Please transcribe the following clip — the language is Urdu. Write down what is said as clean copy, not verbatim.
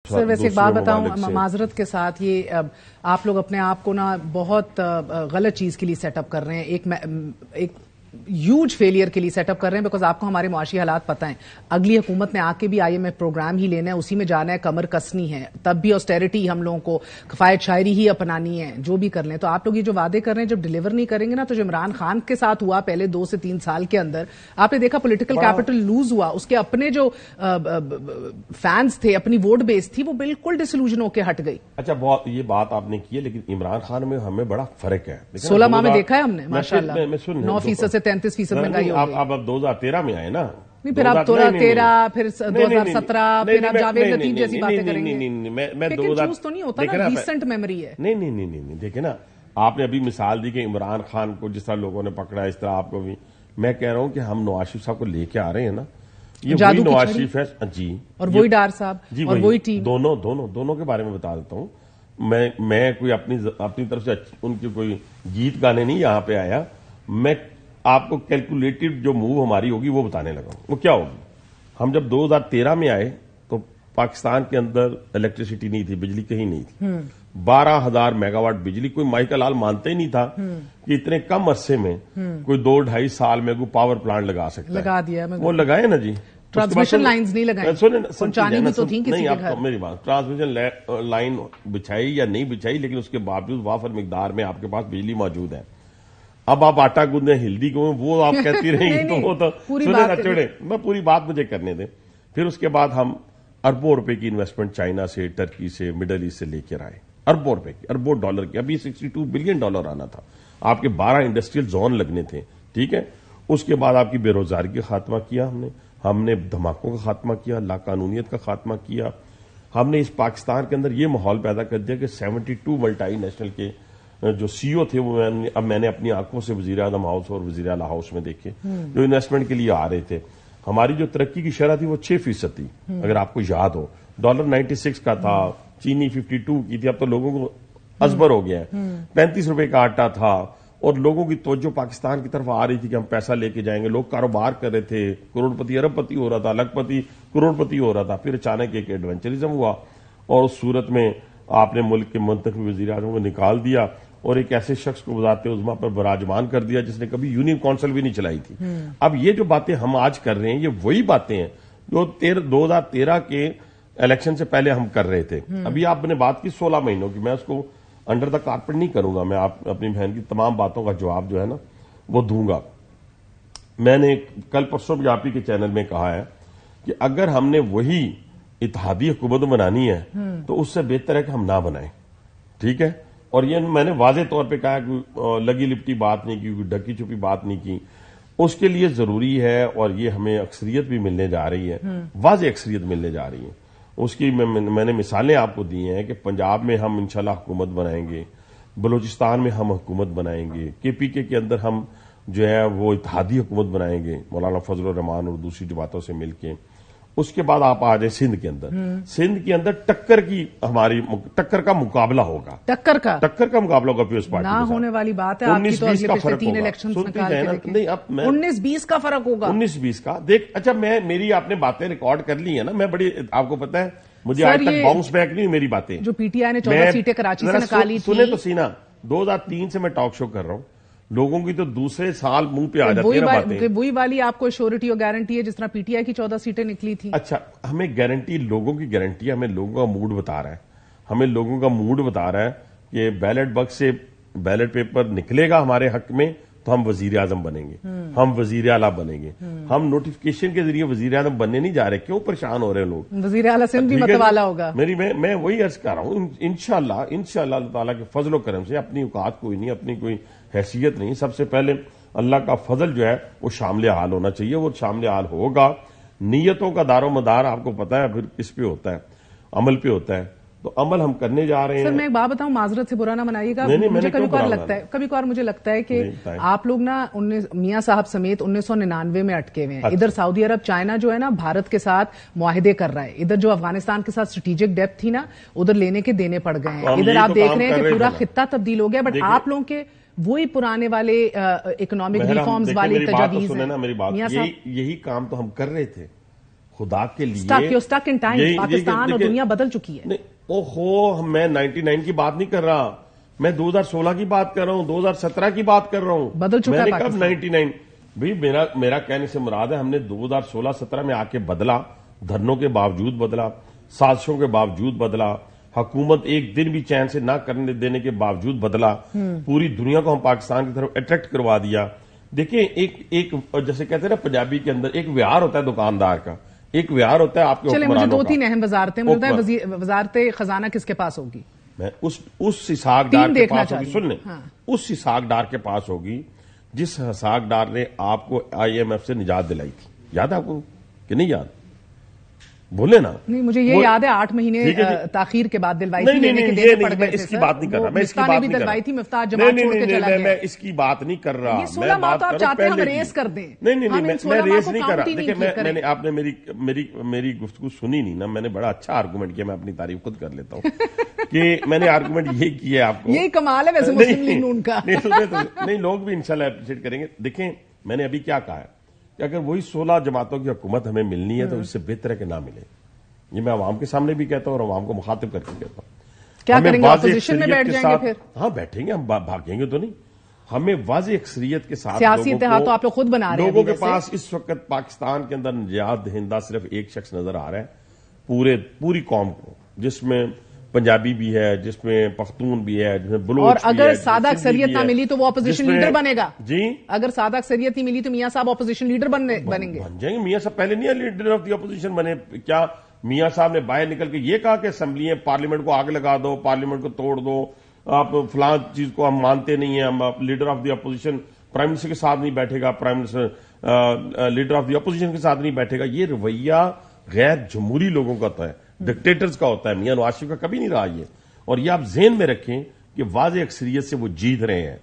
سر ویسے ایک بات بتاؤں معذرت کے ساتھ، یہ آپ لوگ اپنے آپ کو نا بہت غلط چیز کے لیے سیٹ اپ کر رہے ہیں، ایک ہیوج فیلئر کے لیے سیٹ اپ کر رہے ہیں، بیکاز آپ کو ہمارے معاشی حالات پتہ ہیں۔ اگلی حکومت نے آ کے بھی IMF پروگرام ہی لینا ہے، اسی میں جانا ہے، کمر کسنی ہے، تب بھی آسٹیرٹی ہم لوگوں کو کفایت شاعری ہی اپنانی ہے، جو بھی کر لیں۔ تو آپ لوگ یہ جو وعدے کر رہے ہیں جب ڈیلیور نہیں کریں گے نا، تو جو عمران خان کے ساتھ ہوا پہلے 2 سے 3 سال کے اندر، آپ نے دیکھا پولیٹیکل کیپٹل لوز ہوا، اس کے اپنے جو فینس تھے، اپنی ووٹ بیس تھی، وہ بالکل ڈسلوژن ہو کے ہٹ گئی۔ اچھا بہت یہ بات آپ نے کی ہے، لیکن عمران خان میں ہمیں بڑا فرق ہے۔ 16 ماہ میں دیکھا ہے ہم نے ماشاءاللہ 9% سے 33% مہنگائی ہو گئی۔ آپ اب 2013 میں آئے نا، پھر آپ 2013 پھر 2017 پھر آپ جاوید لطیف جیسی باتیں کریں گے۔ میں 2000 تو نہیں ہوتا نا، ریسنٹ میموری ہے۔ نہیں دیکھیں نا، آپ نے ابھی مثال دی کہ عمران خان کو جس طرح لوگوں نے پکڑا اس طرح آپ کو بھی، میں کہہ رہا ہوں کہ ہم نواز شریف صاحب کو لے کے آ رہے ہیں نا، یہ وہی نواز شریف ہے جی، اور وہی ڈار صاحب اور وہی ٹیم، دونوں کے بارے میں بتا دیتا ہوں۔ میں کوئی اپنی طرف سے ان کی کوئی گیت گانے نہیں یہاں پہ آیا، میں آپ کو کیلکولیٹڈ جو موو ہماری ہوگی وہ بتانے لگا ہوں۔ وہ کیا ہوگی؟ ہم جب 2013 میں آئے تو پاکستان کے اندر الیکٹریسٹی نہیں تھی، بجلی کہیں نہیں تھی، 12,000 میگا واٹ بجلی، کوئی مائیکا لال مانتے ہی نہیں تھا کہ اتنے کم عرصے میں کوئی 2-2.5 سال میں کوئی پاور پلانٹ لگا سکتا ہے۔ لگا دیا وہ لگائے نا جی، ٹرانسمیشن لائنز نہیں لگائیں، پہنچانی بھی تو تھیں کسی کے گھر۔ میری بات، ٹرانسمیشن لائن بچھائی یا نہیں بچھائی، لیکن اس کے باوجود وافر مقدار میں آپ کے پاس بجلی موجود ہے۔ اب آپ آٹا گوندیں ہلدی کو وہ آپ کہتی رہیں گی، تو وہ تو سنیں نہ چڑھے، میں پوری بات مجھے کرنے دیں۔ پھر اس کے بعد ہم اربوں روپے کی انویسٹمنٹ چائنا سے، ٹرکی سے، مڈل ایسٹ سے لے کر آئے، اربوں روپے کی، اربوں ڈالر کی، ابھی $62 بلین آنا تھا، آپ کے 12 انڈسٹریل زون لگنے تھے، ٹھیک ہے۔ اس کے بعد آپ کی بے روزگاری کا خاتمہ کیا ہم نے دھماکوں کا خاتمہ کیا، لا قانونیت کا خاتمہ کیا، ہم نے اس پاکستان کے اندر یہ ماحول پیدا کر دیا کہ 72 ملٹی نیشنل کے جو CEO تھے وہ اب میں نے اپنی آنکھوں سے وزیر اعظم ہاؤس اور وزیر اعلیٰ ہاؤس میں دیکھے، جو انویسٹمنٹ کے لیے آ رہے تھے۔ ہماری جو ترقی کی شرح تھی وہ 6% تھی، اگر آپ کو یاد ہو، ڈالر 96 کا تھا، چینی 52 کی تھی، اب تو لوگوں کو ازبر ہو گیا ہے، 35 روپے کا آٹا تھا، اور لوگوں کی توجہ پاکستان کی طرف آ رہی تھی کہ ہم پیسہ لے کے جائیں گے، لوگ کاروبار کر رہے تھے، کروڑ پتی ارب پتی ہو رہا تھا، لکھ پتی کروڑ پتی ہو رہا تھا۔ پھر اچانک ایک ایڈونچرزم ہوا، اور اس صورت میں آپ نے ملک کے منتخب وزیر اعظم کو نکال دیا اور ایک ایسے شخص کو وزارت عظمیٰ پر براجمان کر دیا جس نے کبھی یونین کونسل بھی نہیں چلائی تھی۔ اب یہ جو باتیں ہم آج کر رہے ہیں، یہ وہی باتیں ہیں جو 2013 کے الیکشن سے پہلے ہم کر رہے تھے۔ ابھی آپ نے بات کی 16 مہینوں کی، میں اس کو انڈر دا کارپٹ نہیں کروں گا، میں اپنی بہن کی تمام باتوں کا جواب جو ہے نا وہ دوں گا۔ میں نے کل پرسوں بھی آپ ہی کے چینل میں کہا ہے کہ اگر ہم نے وہی اتحادی حکومت بنانی ہے تو اس سے بہتر ہے کہ ہم نہ بنائیں، ٹھیک ہے۔ اور یہ میں نے واضح طور پہ کہا کہ لگی لپٹی بات نہیں کی، ڈھکی چھپی بات نہیں کی، اس کے لیے ضروری ہے، اور یہ ہمیں اکثریت بھی ملنے جا رہی ہے، واضح اکثریت ملنے جا رہی ہے۔ اس کی میں نے مثالیں آپ کو دی ہیں کہ پنجاب میں ہم انشاءاللہ حکومت بنائیں گے، بلوچستان میں ہم حکومت بنائیں گے، KPK کے اندر ہم جو ہے وہ اتحادی حکومت بنائیں گے مولانا فضل الرحمان اور دوسری جماعتوں سے مل کے۔ اس کے بعد آپ آ جائیں سندھ کے اندر ٹکر کا مقابلہ ہوگا، ٹکر کا مقابلہ ہوگا پیپلز پارٹی نہ ہونے والی بات ہے۔ 19-20 کا فرق ہوگا، 19-20 کا فرق ہوگا، 19-20 کا۔ دیکھ اچھا، میری آپ نے باتیں ریکارڈ کر لی ہیں نا، میں بڑی، آپ کو پتا ہے مجھے آج تک باؤنس بیک نہیں میری باتیں، جو PTI نے 14 سیٹیں کراچی سے نکالی تھی۔ سنے تو سینا، 2003 سے میں ٹاک شو کر رہا ہوں، لوگوں کی تو دوسرے سال منہ پہ آ جاتی ہے نا باتیں۔ وہی والی آپ کو ایشورٹی اور گارنٹی ہے جس طرح PTI کی 14 سیٹیں نکلی تھی۔ اچھا، ہمیں گارنٹی، لوگوں کی گارنٹی ہے، ہمیں لوگوں کا موڈ بتا رہا ہے، ہمیں لوگوں کا موڈ بتا رہا ہے کہ بیلٹ باکس سے بیلٹ پیپر نکلے گا ہمارے حق میں تو ہم وزیر اعظم بنیں گے، ہم وزیر اعلیٰ بنیں گے۔ ہم نوٹیفکیشن کے ذریعے وزیر اعظم بننے نہیں جا رہے، کیوں پریشان ہو رہے ہیں لوگ؟ وزیر اعلیٰ سندھ بھی متوالا ہوگا۔ میں وہی عرض کر رہا ہوں، انشاءاللہ اللہ تعالیٰ کے فضل و کرم سے، اپنی اوقات کوئی نہیں، اپنی کوئی حیثیت نہیں، سب سے پہلے اللہ کا فضل جو ہے وہ شامل حال ہونا چاہیے، وہ شامل حال ہوگا۔ نیتوں کا دار و مدار آپ کو پتا ہے پھر کس پہ ہوتا ہے، عمل پہ ہوتا ہے، تو عمل ہم کرنے جا رہے ہیں۔ سر میں ایک بات بتاؤں، معذرت سے برا نہ منائیے گا، مجھے کبھی کبھار مجھے لگتا ہے کہ آپ لوگ نا میاں صاحب سمیت 1999 میں اٹکے ہوئے ہیں۔ ادھر سعودی عرب، چائنا جو ہے نا بھارت کے ساتھ معاہدے کر رہا ہے، ادھر جو افغانستان کے ساتھ اسٹریٹجک ڈیپتھ تھی نا ادھر لینے کے دینے پڑ گئے ہیں، ادھر آپ دیکھ رہے ہیں کہ پورا خطہ تبدیل ہو گیا، بٹ آپ لوگوں کے وہی پرانے والے اکنامک ریفارمز والے تجاویز ہیں۔ میری بات، یہی کام تو ہم کر رہے تھے، خدا کے لیے اسٹک ان ٹائم. پاکستان اور دنیا بدل چکی ہے. اوہو میں 99 کی بات نہیں کر رہا, میں 2016 کی بات کر رہا ہوں, 2017 کی بات کر رہا ہوں. بدل چکا ہے. میں نے کب 99 بھائی میرا کہنے سے مراد ہے ہم نے 2016-17 میں آ کے بدلا, دھرنوں کے باوجود بدلا, سازشوں کے باوجود بدلا, حکومت ایک دن بھی چین سے نہ کرنے دینے کے باوجود بدلا, پوری دنیا کو ہم پاکستان کی طرف اٹریکٹ کروا دیا. دیکھیں ایک جیسے کہتے ہیں نا پنجابی کے اندر ایک ویار ہوتا ہے دکاندار کا, ایک ویار ہوتا ہے آپ کے حکمرانوں کا. چلے مجھے 2-3 اہم وزارتیں, مجھے وزارت خزانہ کس کے پاس ہوگی؟ میں اس اسحاق ڈار کے پاس ہوگی. سن لیں, اس اسحاق ڈار کے پاس ہوگی جس اسحاق ڈار نے آپ کو IMF سے نجات دلائی تھی. یاد ہے آپ کو کہ نہیں یاد؟ بولے نا. نہیں مجھے یہ یاد ہے 8 مہینے تاخیر کے بعد دلوائی تھی. میں اس کی بات نہیں کر رہا, میں اس کی بات نہیں کر رہا, میں اس کی بات نہیں کر رہا. 16 ماہ تو آپ چاہتے ہیں ہم ریس کر دیں. نہیں میں ریس نہیں کر رہا. دیکھیں آپ نے میری گفتگو سنی نہیں نا, میں نے بڑا اچھا آرگومنٹ کیا, میں اپنی تعریف خود کر لیتا ہوں کہ میں نے آرگومنٹ یہ کیا ہے آپ کو. یہی کمال ہے ویسے مسلم لیگ نون کا. نہیں لوگ بھی انشاءاللہ اپریشیٹ کریں گے. دیکھیں میں نے ابھی کیا کہا ہے کہ اگر وہی 16 جماعتوں کی حکومت ہمیں ملنی ہے تو اس سے بہتر ہے کہ نہ ملے. یہ میں عوام کے سامنے بھی کہتا ہوں اور عوام کو مخاطب کر کے کہتا ہوں. کیا کریں گے, اپوزیشن میں بیٹھ جائیں گے پھر؟ ہاں بیٹھیں گے, ہم بھاگیں گے تو نہیں. ہمیں واضح اکثریت کے ساتھ سیاسی اتحاد تو آپ لوگ خود بنا رہے ہیں. لوگوں کے پاس اس وقت پاکستان کے اندر نجات دہندہ صرف ایک شخص نظر آ رہا ہے پوری قوم کو, جس میں پنجابی بھی ہے, جس میں پختون بھی ہے, جس میں بلوچ بھی ہے. اور اگر سادہ اکثریت نہ ملی تو وہ اپوزیشن لیڈر بنے گا. جی اگر سادہ اکثریت نہیں ملی تو میاں صاحب اپوزیشن لیڈر بنیں گے. بن جائیں گے. میاں صاحب پہلے نہیں لیڈر آف دی اپوزیشن بنے. کیا میاں صاحب نے باہر نکل کے یہ کہا کہ اسمبلی پارلیمنٹ کو آگ لگا دو, پارلیمنٹ کو توڑ دو, آپ فلاں چیز کو ہم مانتے نہیں ہیں, ہم leader of the opposition prime minister کے ساتھ نہیں بیٹھے گا, prime minister leader of the opposition کے ساتھ نہیں بیٹھے گا. یہ رویہ غیر جمہوری لوگوں کا ہوتا ہے, ڈکٹیٹرز کا ہوتا ہے. میاں نواز شریف کا کبھی نہیں رہا یہ. اور یہ آپ ذہن میں رکھیں کہ واضح اکثریت سے وہ جیت رہے ہیں.